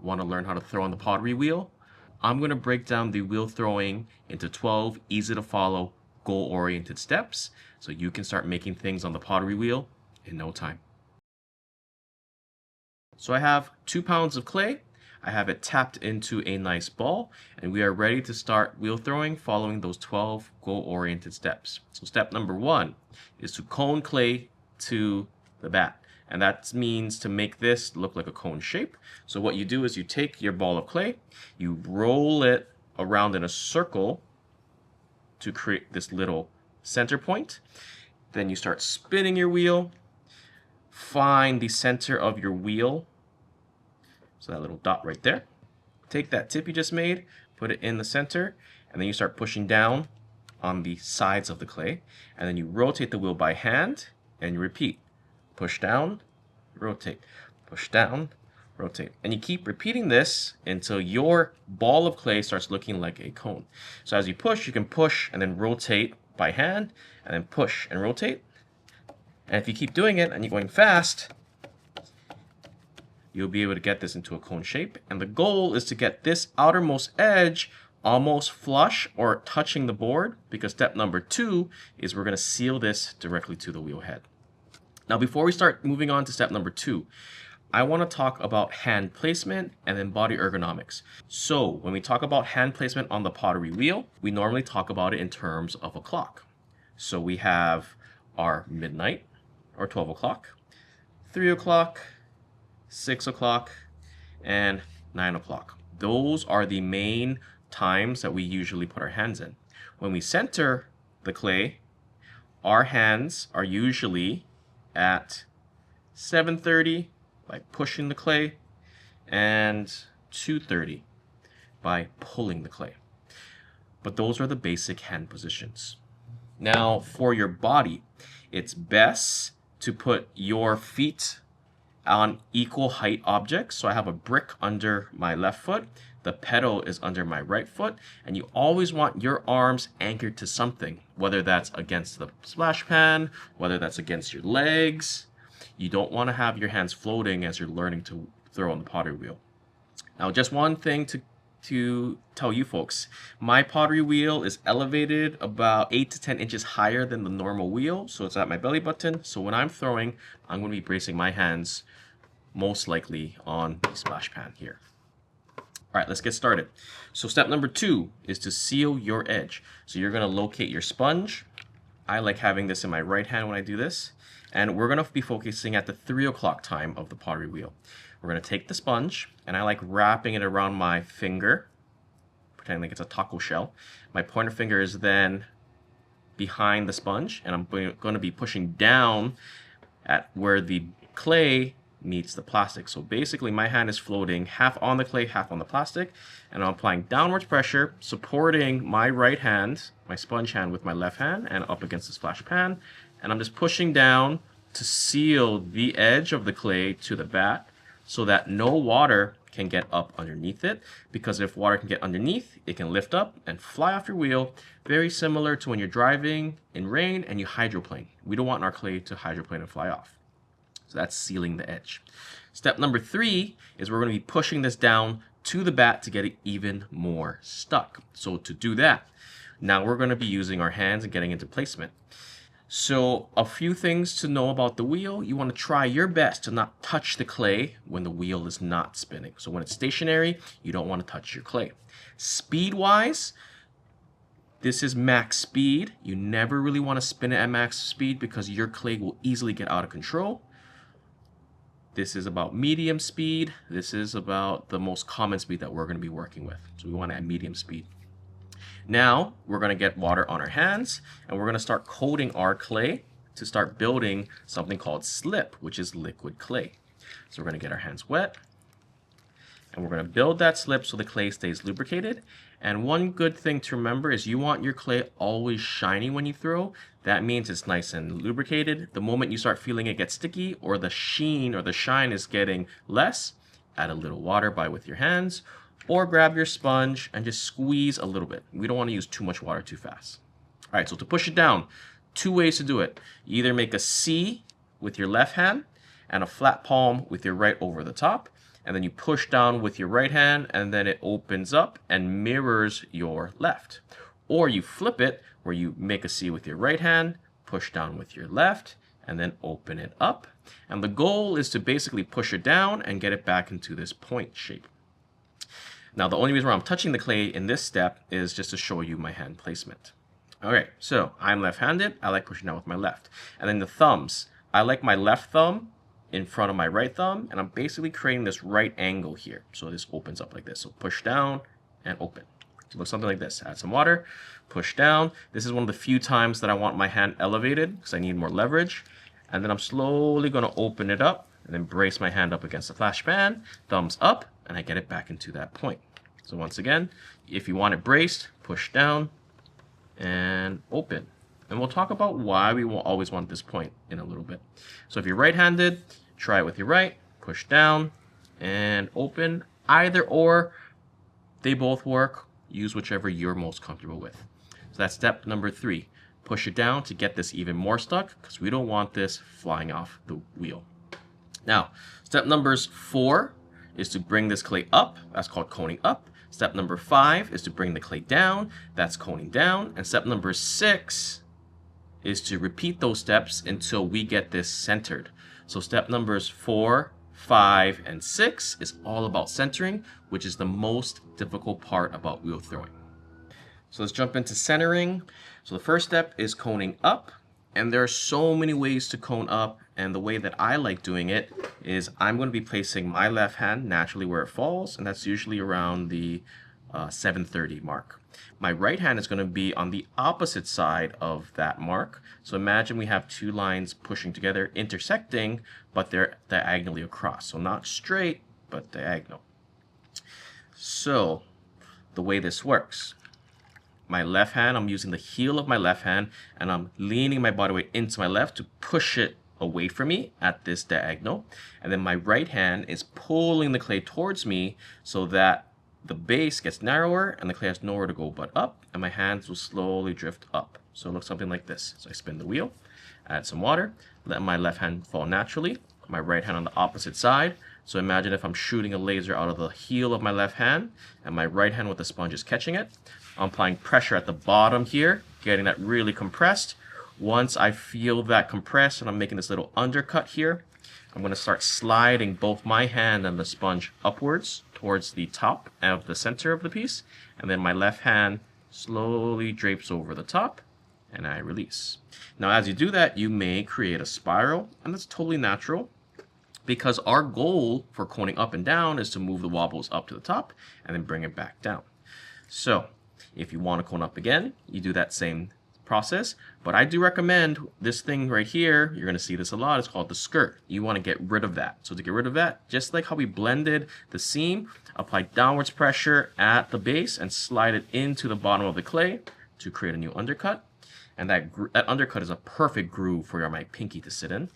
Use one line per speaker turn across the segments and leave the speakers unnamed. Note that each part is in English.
Want to learn how to throw on the pottery wheel? I'm going to break down the wheel throwing into 12 easy to follow, goal-oriented steps so you can start making things on the pottery wheel in no time. So I have 2 pounds of clay. I have it tapped into a nice ball, and we are ready to start wheel throwing following those 12 goal-oriented steps. So step number 1 is to cone clay to the bat. And that means to make this look like a cone shape. So what you do is you take your ball of clay, you roll it around in a circle to create this little center point. Then you start spinning your wheel. Find the center of your wheel. So that little dot right there. Take that tip you just made, put it in the center, and then you start pushing down on the sides of the clay. And then you rotate the wheel by hand, and you repeat. Push down, rotate, push down, rotate. And you keep repeating this until your ball of clay starts looking like a cone. So as you push, you can push and then rotate by hand, and then push and rotate. And if you keep doing it and you're going fast, you'll be able to get this into a cone shape. And the goal is to get this outermost edge almost flush or touching the board, because step number 2 is we're going to seal this directly to the wheel head. Now, before we start moving on to step number 2, I want to talk about hand placement and then body ergonomics. So when we talk about hand placement on the pottery wheel, we normally talk about it in terms of a clock. So we have our midnight or 12 o'clock, 3 o'clock, 6 o'clock, and 9 o'clock. Those are the main times that we usually put our hands in. When we center the clay, our hands are usually at 7:30 by pushing the clay and 2:30 by pulling the clay. But those are the basic hand positions. Now for your body, it's best to put your feet on equal height objects. So I have a brick under my left foot, the pedal is under my right foot, and you always want your arms anchored to something, whether that's against the splash pan, whether that's against your legs. You don't want to have your hands floating as you're learning to throw on the pottery wheel. Now, just one thing to tell you folks, my pottery wheel is elevated about 8 to 10 inches higher than the normal wheel, so it's at my belly button. So when I'm throwing, I'm going to be bracing my hands most likely on the splash pan here. All right, let's get started. So step number 2 is to seal your edge. So you're going to locate your sponge. I like having this in my right hand when I do this. And we're going to be focusing at the 3 o'clock time of the pottery wheel. We're going to take the sponge, and I like wrapping it around my finger, pretending like it's a taco shell. My pointer finger is then behind the sponge, and I'm going to be pushing down at where the clay meets the plastic. So basically my hand is floating half on the clay, half on the plastic, and I'm applying downwards pressure, supporting my right hand, my sponge hand, with my left hand and up against the splash pan, and I'm just pushing down to seal the edge of the clay to the bat so that no water can get up underneath it, because if water can get underneath, it can lift up and fly off your wheel, very similar to when you're driving in rain and you hydroplane. We don't want our clay to hydroplane and fly off. So that's sealing the edge. Step number 3 is we're going to be pushing this down to the bat to get it even more stuck. So to do that, now we're going to be using our hands and getting into placement. So a few things to know about the wheel. You want to try your best to not touch the clay when the wheel is not spinning. So when it's stationary, you don't want to touch your clay. Speed-wise, this is max speed. You never really want to spin it at max speed because your clay will easily get out of control. This is about medium speed. This is about the most common speed that we're going to be working with. So we want to add medium speed. Now we're going to get water on our hands, and we're going to start coating our clay to start building something called slip, which is liquid clay. So we're going to get our hands wet, and we're going to build that slip so the clay stays lubricated. And one good thing to remember is you want your clay always shiny when you throw. That means it's nice and lubricated. The moment you start feeling it get sticky, or the sheen or the shine is getting less, add a little water with your hands, or grab your sponge and just squeeze a little bit. We don't want to use too much water too fast. All right, so to push it down, 2 ways to do it. You either make a C with your left hand and a flat palm with your right over the top, and then you push down with your right hand, and then it opens up and mirrors your left. Or you flip it, where you make a C with your right hand, push down with your left, and then open it up. And the goal is to basically push it down and get it back into this point shape. Now, the only reason why I'm touching the clay in this step is just to show you my hand placement. Okay, so I'm left-handed. I like pushing down with my left. And then the thumbs. I like my left thumb in front of my right thumb, and I'm basically creating this right angle here. So this opens up like this. So push down and open. So it looks something like this. Add some water, push down. This is one of the few times that I want my hand elevated because I need more leverage. And then I'm slowly going to open it up and then brace my hand up against the flash pan, thumbs up, and I get it back into that point. So once again, if you want it braced, push down and open. And we'll talk about why we will always want this point in a little bit. So if you're right-handed, try it with your right, push down and open. Either or, they both work. Use whichever you're most comfortable with. So that's step number 3. Push it down to get this even more stuck because we don't want this flying off the wheel. Now, step number 4 is to bring this clay up. That's called coning up. Step number 5 is to bring the clay down. That's coning down. And step number 6 is to repeat those steps until we get this centered. So step numbers 4, 5, and 6 is all about centering, which is the most difficult part about wheel throwing. So let's jump into centering. So the first step is coning up, and there are so many ways to cone up, and the way that I like doing it is I'm going to be placing my left hand naturally where it falls, and that's usually around the 7:30 mark. My right hand is going to be on the opposite side of that mark. So imagine we have two lines pushing together, intersecting, but they're diagonally across. So not straight, but diagonal. So the way this works, my left hand, I'm using the heel of my left hand, and I'm leaning my body weight into my left to push it away from me at this diagonal. And then my right hand is pulling the clay towards me so that the base gets narrower and the clay has nowhere to go but up, and my hands will slowly drift up. So it looks something like this. So I spin the wheel, add some water, let my left hand fall naturally, my right hand on the opposite side. So imagine if I'm shooting a laser out of the heel of my left hand and my right hand with the sponge is catching it. I'm applying pressure at the bottom here, getting that really compressed. Once I feel that compressed and I'm making this little undercut here, I'm going to start sliding both my hand and the sponge upwards towards the top of the center of the piece, and then my left hand slowly drapes over the top and I release. Now as you do that, you may create a spiral, and that's totally natural because our goal for coning up and down is to move the wobbles up to the top and then bring it back down. So if you want to cone up again, you do that same process, but I do recommend this thing right here. You're going to see this a lot. It's called the skirt. You want to get rid of that. So to get rid of that, just like how we blended the seam, apply downwards pressure at the base and slide it into the bottom of the clay to create a new undercut. And that undercut is a perfect groove for my pinky to sit in.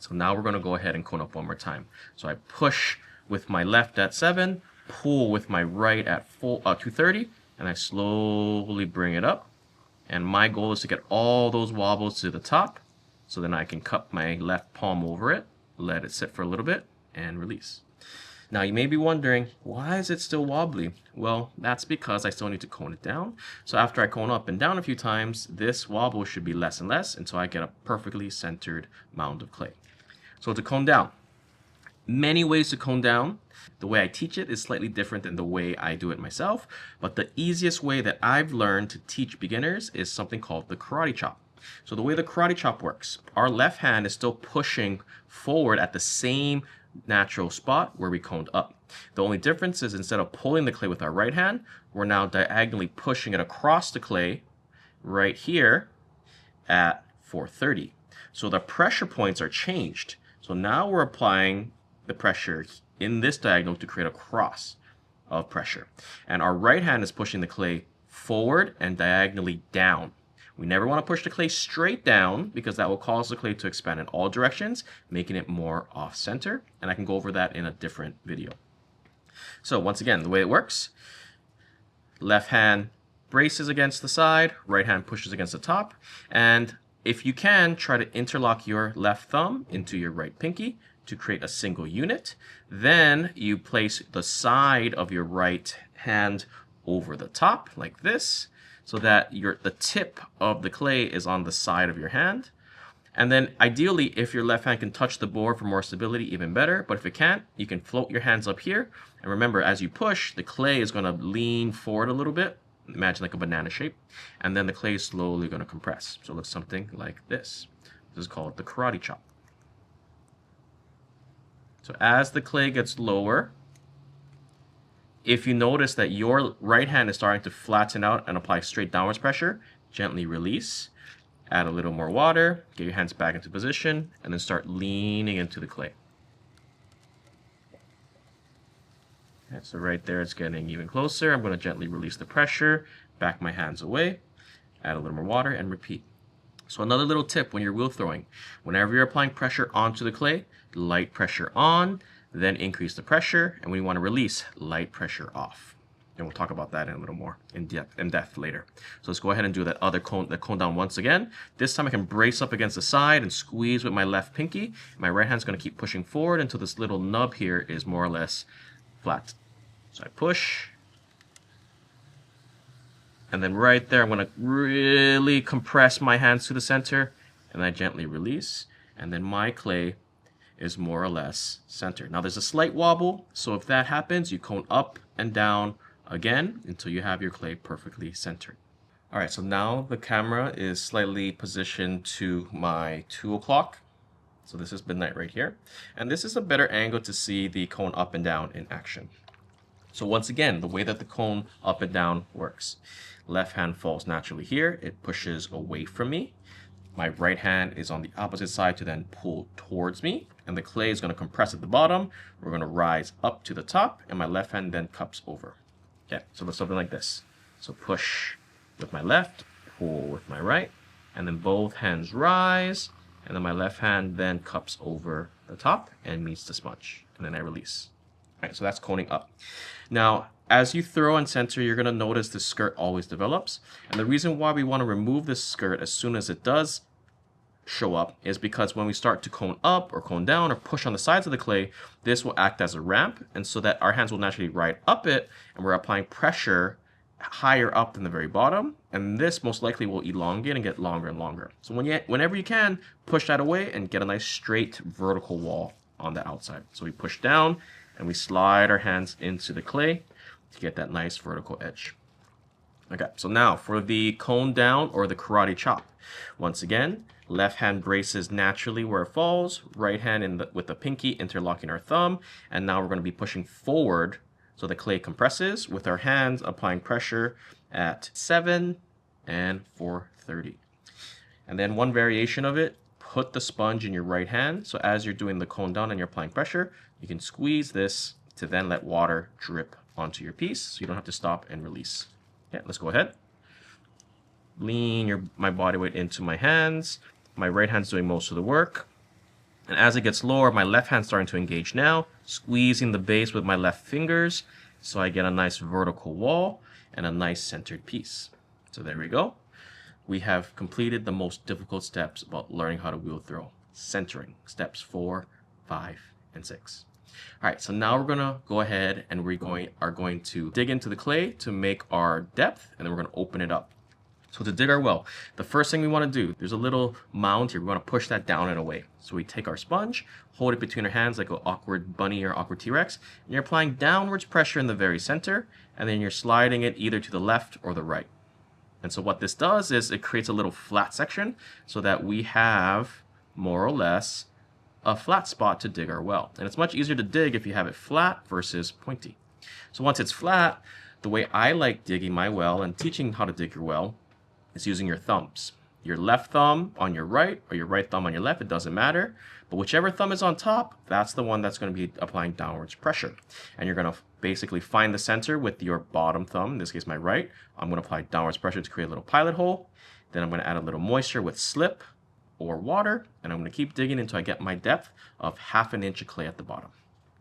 So now we're going to go ahead and cone up one more time. So I push with my left at 7, pull with my right at 230, and I slowly bring it up. And my goal is to get all those wobbles to the top, so then I can cup my left palm over it, let it sit for a little bit, and release. Now you may be wondering, why is it still wobbly? Well, that's because I still need to cone it down. So after I cone up and down a few times, this wobble should be less and less until I get a perfectly centered mound of clay. So to cone down, many ways to cone down. The way I teach it is slightly different than the way I do it myself, but the easiest way that I've learned to teach beginners is something called the karate chop. So the way the karate chop works, our left hand is still pushing forward at the same natural spot where we coned up. The only difference is instead of pulling the clay with our right hand, we're now diagonally pushing it across the clay right here at 430. So the pressure points are changed. So now we're applying the pressure in this diagonal to create a cross of pressure. And our right hand is pushing the clay forward and diagonally down. We never want to push the clay straight down because that will cause the clay to expand in all directions, making it more off-center. And I can go over that in a different video. So once again, the way it works, left hand braces against the side, right hand pushes against the top, and if you can, try to interlock your left thumb into your right pinky to create a single unit. Then you place the side of your right hand over the top like this, so that the tip of the clay is on the side of your hand. And then ideally, if your left hand can touch the board for more stability, even better. But if it can't, you can float your hands up here. And remember, as you push, the clay is going to lean forward a little bit. Imagine like a banana shape. And then the clay is slowly going to compress. So it looks something like this. This is called the karate chop. So as the clay gets lower, if you notice that your right hand is starting to flatten out and apply straight downwards pressure, gently release. Add a little more water, get your hands back into position, and then start leaning into the clay. Okay, so right there it's getting even closer. I'm going to gently release the pressure, back my hands away, add a little more water, and repeat. So another little tip when you're wheel throwing, whenever you're applying pressure onto the clay, light pressure on, then increase the pressure, and when you want to release, light pressure off. And we'll talk about that in a little more in depth later. So let's go ahead and do that other cone down once again. This time I can brace up against the side and squeeze with my left pinky. My right hand's going to keep pushing forward until this little nub here is more or less flat. So I push. And then right there, I'm going to really compress my hands to the center. And I gently release. And then my clay is more or less centered. Now there's a slight wobble. So if that happens, you cone up and down again until you have your clay perfectly centered. All right, so now the camera is slightly positioned to my 2 o'clock. So this is midnight right here. And this is a better angle to see the cone up and down in action. So once again, the way that the cone up and down works. Left hand falls naturally here. It pushes away from me. My right hand is on the opposite side to then pull towards me. And the clay is going to compress at the bottom. We're going to rise up to the top. And my left hand then cups over. Okay, so that's something like this. So push with my left, pull with my right, and then both hands rise, and then my left hand then cups over the top and meets the sponge, and then I release. All right, so that's coning up. Now, as you throw and center, you're going to notice the skirt always develops, and the reason why we want to remove this skirt as soon as it does show up is because when we start to cone up or cone down or push on the sides of the clay, this will act as a ramp, and so that our hands will naturally ride up it, and we're applying pressure higher up than the very bottom, and this most likely will elongate and get longer and longer. So whenever you can, push that away and get a nice straight vertical wall on the outside. So we push down and we slide our hands into the clay to get that nice vertical edge. Okay, so now for the cone down or the karate chop. Once again, left hand braces naturally where it falls, right hand with the pinky interlocking our thumb, and now we're going to be pushing forward so the clay compresses with our hands applying pressure at 7 and 4:30. And then one variation of it, put the sponge in your right hand. So as you're doing the cone down and you're applying pressure, you can squeeze this to then let water drip onto your piece so you don't have to stop and release. Okay, let's go ahead. Lean my body weight into my hands. My right hand's doing most of the work. And as it gets lower, my left hand's starting to engage now, squeezing the base with my left fingers so I get a nice vertical wall and a nice centered piece. So there we go. We have completed the most difficult steps about learning how to wheel throw. Centering, steps 4, 5, and 6. All right, so now we're gonna go ahead and we are going to dig into the clay to make our depth, and then we're gonna open it up. So to dig our well, the first thing we want to do, there's a little mound here. We want to push that down and away. So we take our sponge, hold it between our hands like an awkward bunny or awkward T-Rex, and you're applying downwards pressure in the very center, and then you're sliding it either to the left or the right. And so what this does is it creates a little flat section so that we have more or less a flat spot to dig our well. And it's much easier to dig if you have it flat versus pointy. So once it's flat, the way I like digging my well and teaching how to dig your well is using your thumbs. Your left thumb on your right or your right thumb on your left, it doesn't matter. But whichever thumb is on top, that's the one that's going to be applying downwards pressure. And you're going to basically find the center with your bottom thumb, in this case my right. I'm going to apply downwards pressure to create a little pilot hole. Then I'm going to add a little moisture with slip or water, and I'm going to keep digging until I get my depth of 1/2 inch of clay at the bottom.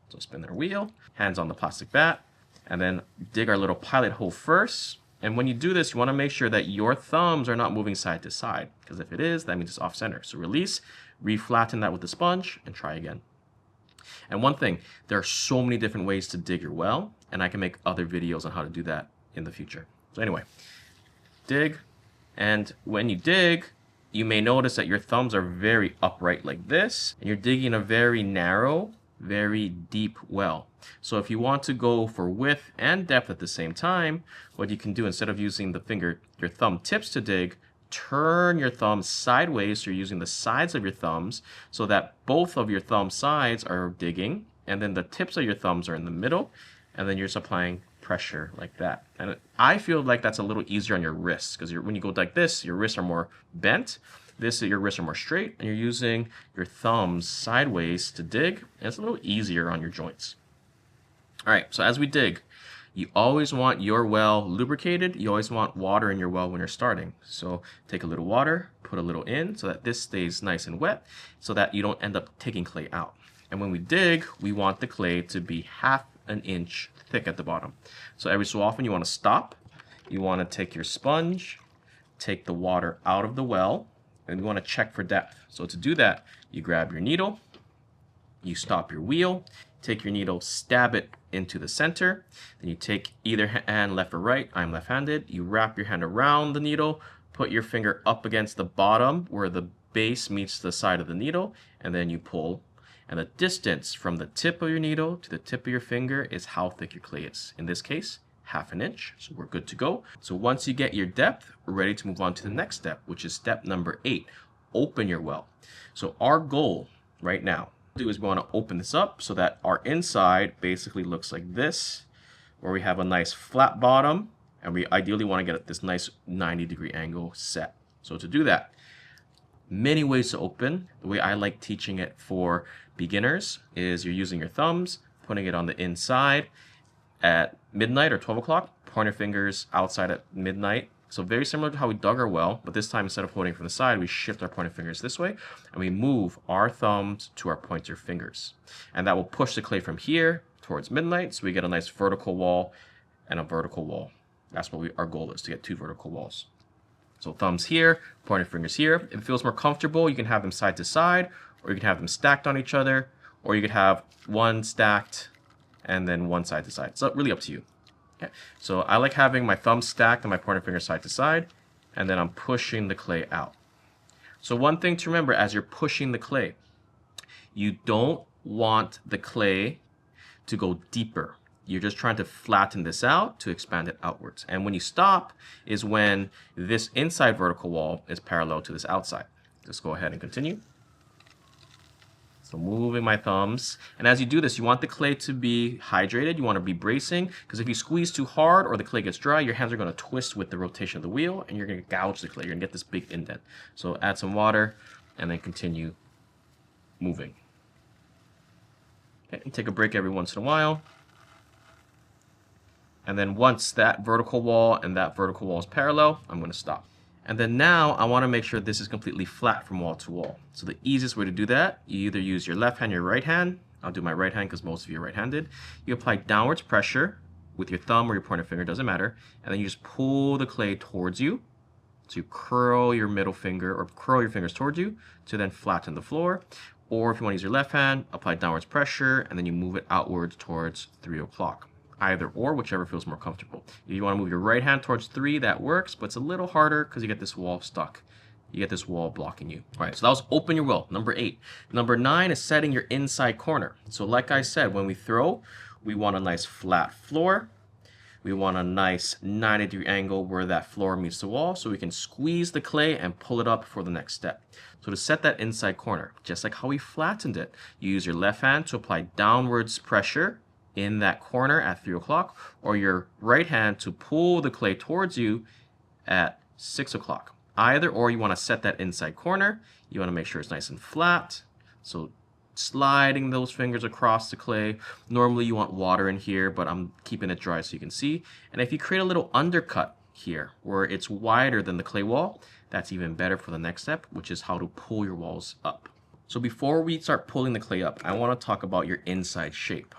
So spin our wheel, hands on the plastic bat, and then dig our little pilot hole first. And when you do this, you want to make sure that your thumbs are not moving side to side, because if it is, that means it's off center. So release, reflatten that with the sponge, and try again. And one thing, there are so many different ways to dig your well, and I can make other videos on how to do that in the future. So anyway, dig, and when you dig, you may notice that your thumbs are very upright like this, and you're digging a very narrow, very deep well. So if you want to go for width and depth at the same time, what you can do, instead of using your thumb tips to dig, turn your thumbs sideways, so you're using the sides of your thumbs so that both of your thumb sides are digging, and then the tips of your thumbs are in the middle, and then you're just applying pressure like that. And I feel like that's a little easier on your wrists, because when you go like this, your wrists are more bent. Your wrists are more straight, and you're using your thumbs sideways to dig, and it's a little easier on your joints. All right, so as we dig, you always want your well lubricated. You always want water in your well when you're starting. So take a little water, put a little in so that this stays nice and wet, so that you don't end up taking clay out. And when we dig, we want the clay to be 1/2 an inch thick at the bottom. So every so often you want to stop. You want to take your sponge, take the water out of the well, and you want to check for depth. So to do that, you grab your needle, you stop your wheel, take your needle, stab it into the center, then you take either hand, left or right, I'm left-handed, you wrap your hand around the needle, put your finger up against the bottom where the base meets the side of the needle, and then you pull. And the distance from the tip of your needle to the tip of your finger is how thick your clay is. In this case, 1/2 an inch, so we're good to go. So once you get your depth, we're ready to move on to the next step, which is step number 8, open your well. So our goal right now is we want to open this up so that our inside basically looks like this, where we have a nice flat bottom, and we ideally want to get this nice 90-degree angle set. So to do that, many ways to open. The way I like teaching it for beginners is you're using your thumbs, putting it on the inside at midnight or 12 o'clock, pointer fingers outside at midnight. So very similar to how we dug our well, but this time instead of holding from the side, we shift our pointer fingers this way, and we move our thumbs to our pointer fingers. And that will push the clay from here towards midnight, so we get a nice vertical wall and a vertical wall. That's what our goal is, to get 2 vertical walls. So thumbs here, pointer fingers here. If it feels more comfortable, you can have them side to side, or you can have them stacked on each other, or you could have one stacked and then one side to side. It's really up to you. Okay. So I like having my thumbs stacked and my pointer finger side to side, and then I'm pushing the clay out. So one thing to remember as you're pushing the clay, you don't want the clay to go deeper. You're just trying to flatten this out to expand it outwards. And when you stop is when this inside vertical wall is parallel to this outside. Just go ahead and continue. So moving my thumbs. And as you do this, you want the clay to be hydrated. You want to be bracing, because if you squeeze too hard or the clay gets dry, your hands are going to twist with the rotation of the wheel, and you're going to gouge the clay. You're going to get this big indent. So add some water and then continue moving. Okay, and take a break every once in a while. And then once that vertical wall and that vertical wall is parallel, I'm going to stop. And then now I want to make sure this is completely flat from wall to wall. So the easiest way to do that, you either use your left hand or your right hand. I'll do my right hand because most of you are right-handed. You apply downwards pressure with your thumb or your pointer finger, doesn't matter. And then you just pull the clay towards you. So you curl your middle finger or curl your fingers towards you to then flatten the floor. Or if you want to use your left hand, apply downwards pressure and then you move it outwards towards 3 o'clock. Either or, whichever feels more comfortable. If you want to move your right hand towards 3, that works, but it's a little harder because you get this wall stuck. You get this wall blocking you. All right, so that was open your well, number 8. Number 9 is setting your inside corner. So like I said, when we throw, we want a nice flat floor. We want a nice 90-degree angle where that floor meets the wall, so we can squeeze the clay and pull it up for the next step. So to set that inside corner, just like how we flattened it, you use your left hand to apply downwards pressure in that corner at 3 o'clock, or your right hand to pull the clay towards you at 6 o'clock. Either or, you want to set that inside corner. You want to make sure it's nice and flat. So sliding those fingers across the clay. Normally you want water in here, but I'm keeping it dry so you can see. And if you create a little undercut here where it's wider than the clay wall, that's even better for the next step, which is how to pull your walls up. So before we start pulling the clay up, I want to talk about your inside shape.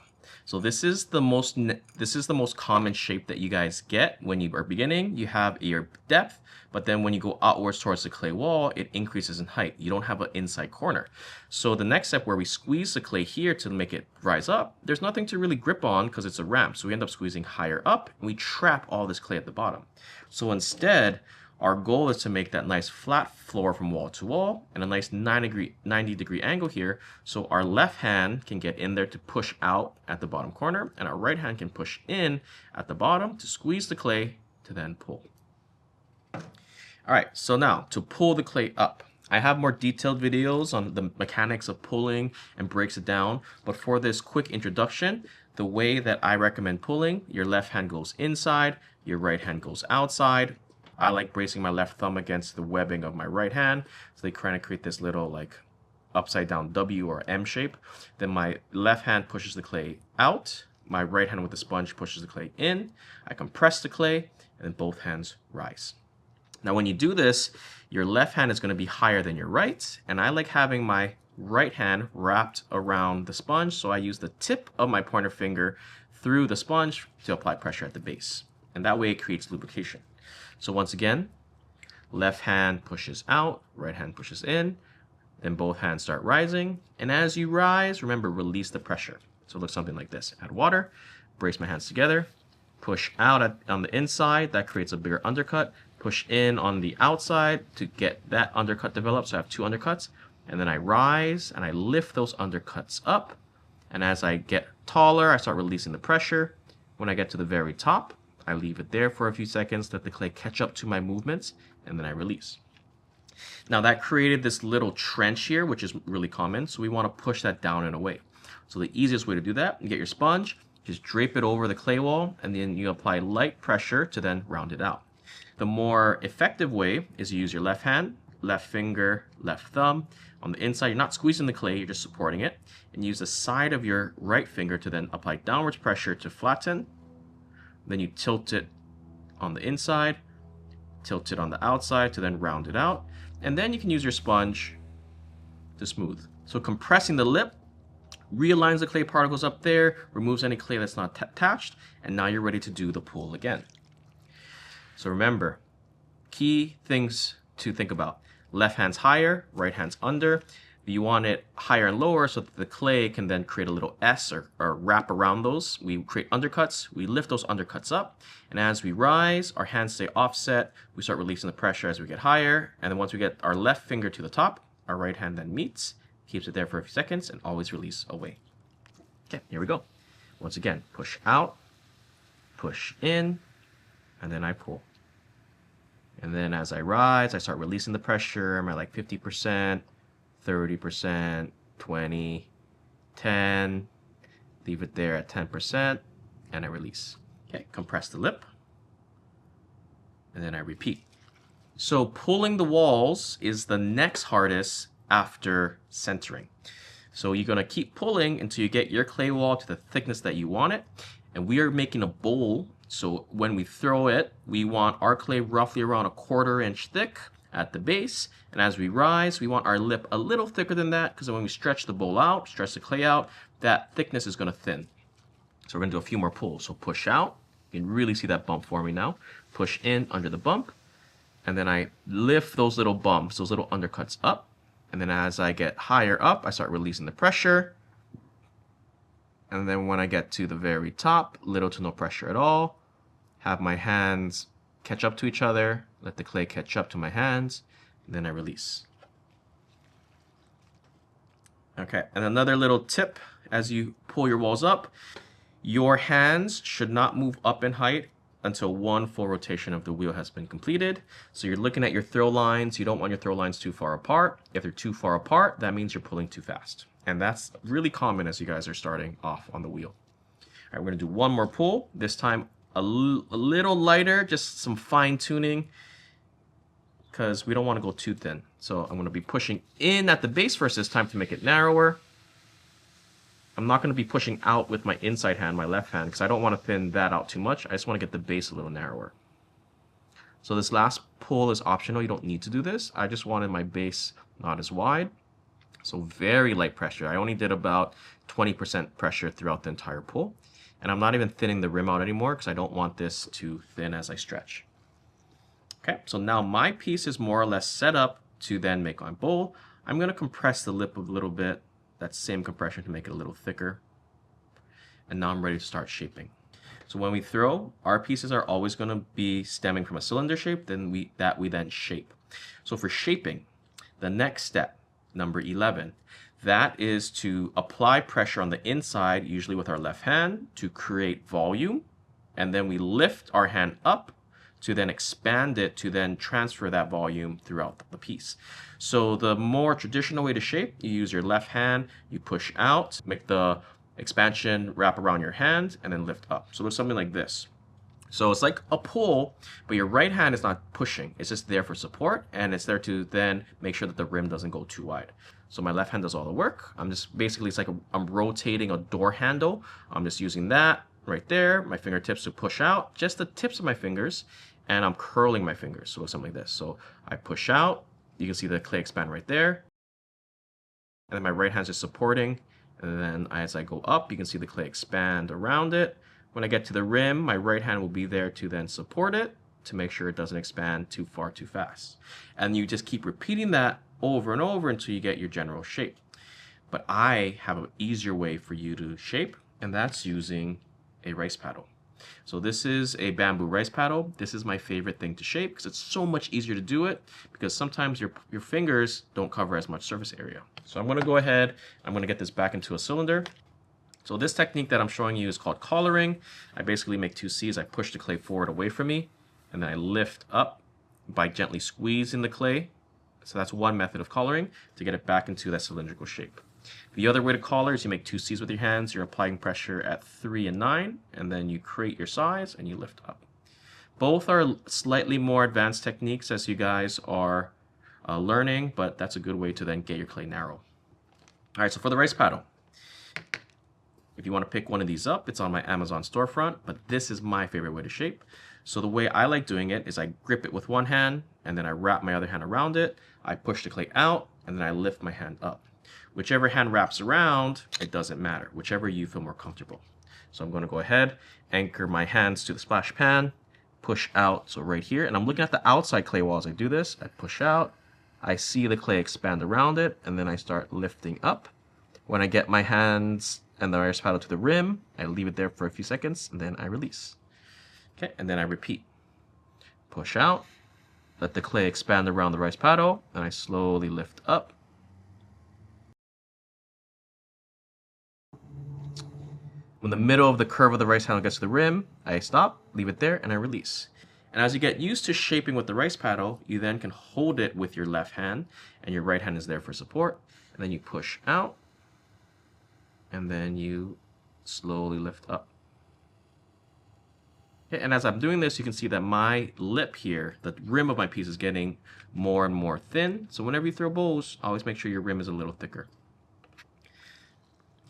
So this is the most common shape that you guys get when you are beginning. You have your depth, but then when you go outwards towards the clay wall, it increases in height. You don't have an inside corner. So the next step where we squeeze the clay here to make it rise up, there's nothing to really grip on because it's a ramp. So we end up squeezing higher up and we trap all this clay at the bottom. So instead, our goal is to make that nice flat floor from wall to wall and a nice 90 degree angle here, so our left hand can get in there to push out at the bottom corner and our right hand can push in at the bottom to squeeze the clay to then pull. All right, so now to pull the clay up. I have more detailed videos on the mechanics of pulling and breaks it down, but for this quick introduction, the way that I recommend pulling, your left hand goes inside, your right hand goes outside. I like bracing my left thumb against the webbing of my right hand, so they kind of create this little like upside down W or M shape. Then my left hand pushes the clay out, my right hand with the sponge pushes the clay in. I compress the clay, and then both hands rise. Now when you do this, your left hand is going to be higher than your right, and I like having my right hand wrapped around the sponge, so I use the tip of my pointer finger through the sponge to apply pressure at the base, and that way it creates lubrication. So once again, left hand pushes out, right hand pushes in, then both hands start rising. And as you rise, remember, release the pressure. So it looks something like this. Add water, brace my hands together, push out on the inside, that creates a bigger undercut, push in on the outside to get that undercut developed, so I have two undercuts. And then I rise and I lift those undercuts up. And as I get taller, I start releasing the pressure. When I get to the very top, I leave it there for a few seconds, let the clay catch up to my movements, and then I release. Now that created this little trench here, which is really common, so we want to push that down and away. So the easiest way to do that, you get your sponge, just drape it over the clay wall, and then you apply light pressure to then round it out. The more effective way is you use your left hand, left finger, left thumb. On the inside, you're not squeezing the clay, you're just supporting it, and use the side of your right finger to then apply downwards pressure to flatten. Then you tilt it on the inside, tilt it on the outside to then round it out. And then you can use your sponge to smooth. So compressing the lip realigns the clay particles up there, removes any clay that's not attached, and now you're ready to do the pull again. So remember, key things to think about. Left hand's higher, right hand's under. You want it higher and lower so that the clay can then create a little S or wrap around those. We create undercuts, we lift those undercuts up, and as we rise, our hands stay offset. We start releasing the pressure as we get higher, and then once we get our left finger to the top, our right hand then meets, keeps it there for a few seconds, and always release away. Okay, here we go. Once again, push out, push in, and then I pull. And then as I rise, I start releasing the pressure. I'm at like 50%. 30%, 20, 10, leave it there at 10%, and I release. Okay, compress the lip, and then I repeat. So pulling the walls is the next hardest after centering. So you're gonna keep pulling until you get your clay wall to the thickness that you want it, and we are making a bowl, so when we throw it, we want our clay roughly around 1/4 inch thick at the base, and as we rise, we want our lip a little thicker than that, because when we stretch the bowl out, stretch the clay out, that thickness is going to thin. So we're going to do a few more pulls. So push out, you can really see that bump forming now. Push in under the bump, and then I lift those little bumps, those little undercuts up, and then as I get higher up, I start releasing the pressure, and then when I get to the very top, little to no pressure at all, have my hands catch up to each other, let the clay catch up to my hands, and then I release. Okay, and another little tip as you pull your walls up, your hands should not move up in height until one full rotation of the wheel has been completed. So you're looking at your throw lines. You don't want your throw lines too far apart. If they're too far apart, that means you're pulling too fast. And that's really common as you guys are starting off on the wheel. All right, we're gonna do one more pull, this time a little lighter, just some fine tuning, because we don't want to go too thin. So I'm going to be pushing in at the base first this time to make it narrower. I'm not going to be pushing out with my inside hand, my left hand, because I don't want to thin that out too much. I just want to get the base a little narrower. So this last pull is optional. You don't need to do this. I just wanted my base not as wide. So very light pressure. I only did about 20% pressure throughout the entire pull. And I'm not even thinning the rim out anymore because I don't want this to thin as I stretch. Okay, so now my piece is more or less set up to then make my bowl. I'm going to compress the lip a little bit, that same compression to make it a little thicker. And now I'm ready to start shaping. So when we throw, our pieces are always going to be stemming from a cylinder shape, then we then shape. So for shaping, the next step, number 11, that is to apply pressure on the inside, usually with our left hand, to create volume. And then we lift our hand up to then expand it to then transfer that volume throughout the piece. So the more traditional way to shape, you use your left hand, you push out, make the expansion wrap around your hand, and then lift up. So there's something like this. So it's like a pull, but your right hand is not pushing. It's just there for support, and it's there to then make sure that the rim doesn't go too wide. So my left hand does all the work. I'm just basically, it's like I'm rotating a door handle. I'm just using that right there, my fingertips to push out, just the tips of my fingers, and I'm curling my fingers. So it's something like this. So I push out, you can see the clay expand right there. And then my right hand's just supporting. And then as I go up, you can see the clay expand around it. When I get to the rim, my right hand will be there to then support it to make sure it doesn't expand too far too fast. And you just keep repeating that over and over until you get your general shape. But I have an easier way for you to shape, and that's using a rice paddle. So this is a bamboo rice paddle. This is my favorite thing to shape because it's so much easier to do it, because sometimes your fingers don't cover as much surface area. So I'm going to go ahead, I'm going to get this back into a cylinder. So this technique that I'm showing you is called collaring. I basically make two C's. I push the clay forward away from me, and then I lift up by gently squeezing the clay. So that's one method of collaring to get it back into that cylindrical shape. The other way to collar is you make two C's with your hands. You're applying pressure at 3 and 9, and then you create your size and you lift up. Both are slightly more advanced techniques as you guys are learning, but that's a good way to then get your clay narrow. All right, so for the rice paddle, if you want to pick one of these up, it's on my Amazon storefront, but this is my favorite way to shape. So the way I like doing it is I grip it with one hand, and then I wrap my other hand around it. I push the clay out, and then I lift my hand up. Whichever hand wraps around, it doesn't matter. Whichever you feel more comfortable. So I'm going to go ahead, anchor my hands to the splash pan, push out, so right here. And I'm looking at the outside clay wall as I do this. I push out, I see the clay expand around it, and then I start lifting up. When I get my hands and the rice paddle to the rim, I leave it there for a few seconds, and then I release. Okay, and then I repeat. Push out, let the clay expand around the rice paddle, and I slowly lift up. When the middle of the curve of the rice paddle gets to the rim, I stop, leave it there, and I release. And as you get used to shaping with the rice paddle, you then can hold it with your left hand, and your right hand is there for support. And then you push out, and then you slowly lift up. Okay, and as I'm doing this, you can see that my lip here, the rim of my piece, is getting more and more thin. So whenever you throw bowls, always make sure your rim is a little thicker.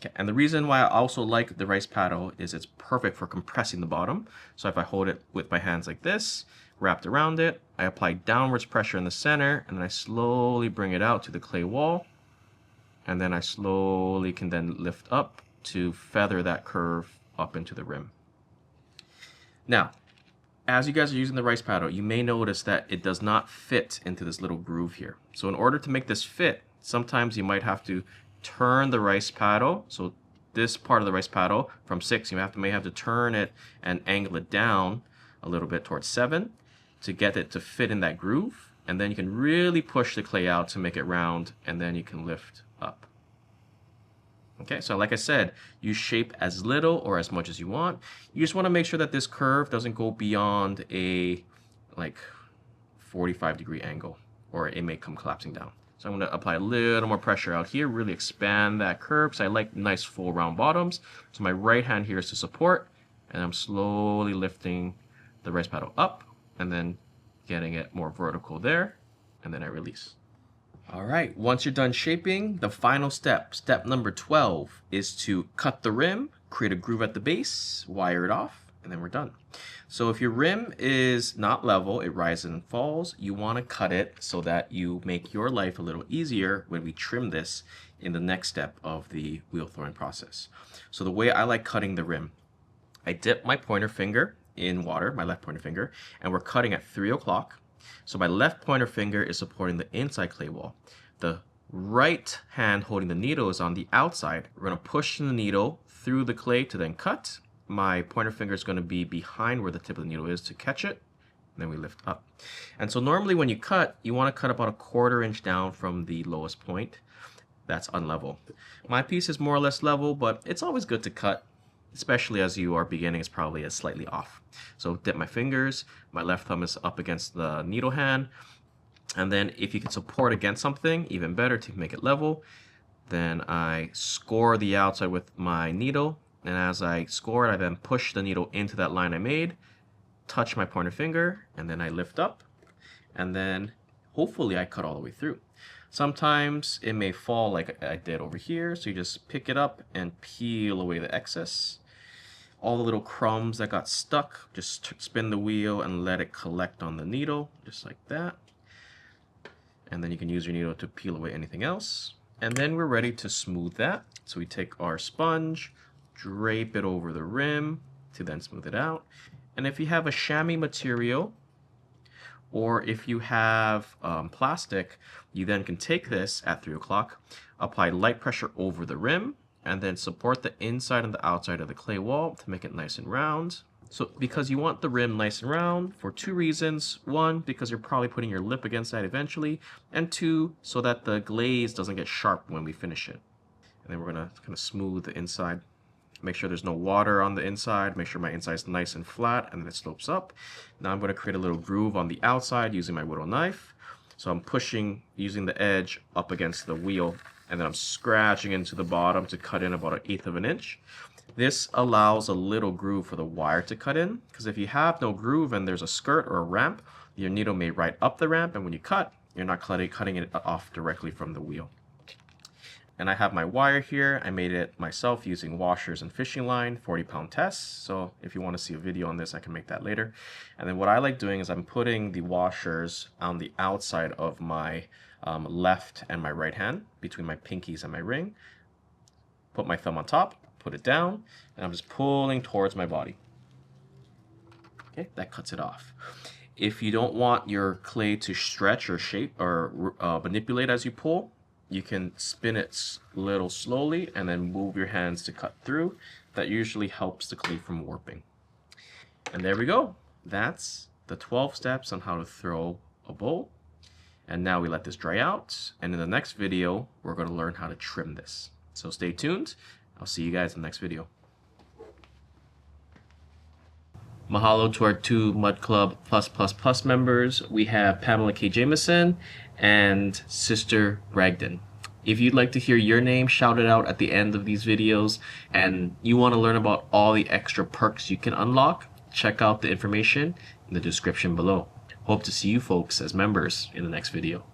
Okay, and the reason why I also like the rice paddle is it's perfect for compressing the bottom. So if I hold it with my hands like this, wrapped around it, I apply downwards pressure in the center, and then I slowly bring it out to the clay wall. And then I slowly can then lift up to feather that curve up into the rim. Now, as you guys are using the rice paddle, you may notice that it does not fit into this little groove here. So in order to make this fit, sometimes you might have to turn the rice paddle. So this part of the rice paddle from 6, you may have to turn it and angle it down a little bit towards 7 to get it to fit in that groove. And then you can really push the clay out to make it round, and then you can lift up. Okay, so like I said, you shape as little or as much as you want. You just want to make sure that this curve doesn't go beyond a like 45-degree angle, or it may come collapsing down. So I'm going to apply a little more pressure out here, really expand that curve, because I like nice full round bottoms. So my right hand here is to support, and I'm slowly lifting the rice paddle up, and then getting it more vertical there, and then I release. All right, once you're done shaping, the final step, step number 12, is to cut the rim, create a groove at the base, wire it off, and and then we're done. So if your rim is not level, it rises and falls, you want to cut it so that you make your life a little easier when we trim this in the next step of the wheel throwing process. So the way I like cutting the rim, I dip my pointer finger in water, my left pointer finger, and we're cutting at 3 o'clock. So my left pointer finger is supporting the inside clay wall. The right hand holding the needle is on the outside. We're going to push the needle through the clay to then cut. My pointer finger is going to be behind where the tip of the needle is to catch it. And then we lift up. And so normally when you cut, you want to cut about 1/4 inch down from the lowest point. That's unlevel. My piece is more or less level, but it's always good to cut, especially as you are beginning, it's probably slightly off. So dip my fingers, my left thumb is up against the needle hand, and then if you can support against something, even better to make it level, then I score the outside with my needle, and as I score it, I then push the needle into that line I made, touch my pointer finger, and then I lift up, and then hopefully I cut all the way through. Sometimes it may fall like I did over here, so you just pick it up and peel away the excess. All the little crumbs that got stuck, just spin the wheel and let it collect on the needle, just like that. And then you can use your needle to peel away anything else. And then we're ready to smooth that. So we take our sponge, drape it over the rim to then smooth it out. And if you have a chamois material, or if you have plastic, you then can take this at 3 o'clock, apply light pressure over the rim, and then support the inside and the outside of the clay wall to make it nice and round. So because you want the rim nice and round for 2 reasons. 1, because you're probably putting your lip against that eventually, and 2, so that the glaze doesn't get sharp when we finish it. And then we're gonna kind of smooth the inside. Make sure there's no water on the inside, make sure my inside is nice and flat, and then it slopes up. Now I'm going to create a little groove on the outside using my whittle knife. So I'm pushing, using the edge up against the wheel, and then I'm scratching into the bottom to cut in about 1/8 of an inch. This allows a little groove for the wire to cut in, because if you have no groove and there's a skirt or a ramp, your needle may ride up the ramp, and when you cut, you're not cutting it off directly from the wheel. And I have my wire here. I made it myself using washers and fishing line, 40-pound tests. So if you want to see a video on this, I can make that later. And then what I like doing is I'm putting the washers on the outside of my left and my right hand, between my pinkies and my ring. Put my thumb on top, put it down, and I'm just pulling towards my body. Okay, that cuts it off. If you don't want your clay to stretch or shape or manipulate as you pull, you can spin it a little slowly and then move your hands to cut through. That usually helps the clay from warping. And there we go. That's the 12 steps on how to throw a bowl. And now we let this dry out. And in the next video, we're going to learn how to trim this. So stay tuned. I'll see you guys in the next video. Mahalo to our 2 Mud Club +++ members. We have Pamela K. Jameson and Sister Bragdon. If you'd like to hear your name shouted out at the end of these videos and you want to learn about all the extra perks you can unlock, check out the information in the description below. Hope to see you folks as members in the next video.